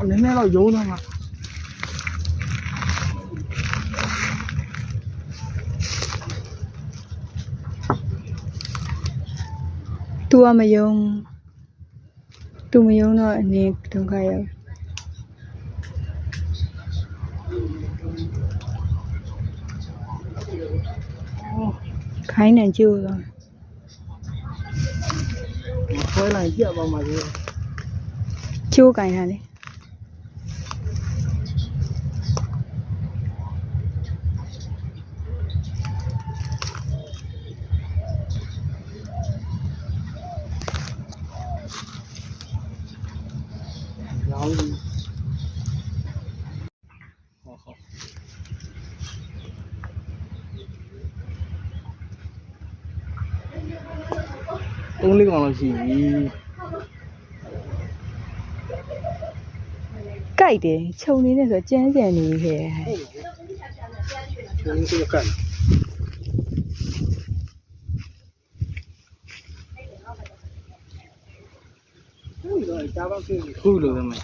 我奶奶老油了嘛。多没用，多没用了，你都开呀？开年久了。回来接吧嘛就。久干啥嘞？然后，好。3-4ကောင်လောက်ရှိပြီကြိုက်တယ်ခြုံနေနဲ့ဆိုကြမ်းကြမ်းနေခဲ့ ကျွန်တော်တို့ကတ်ခုလိုပဲမယ်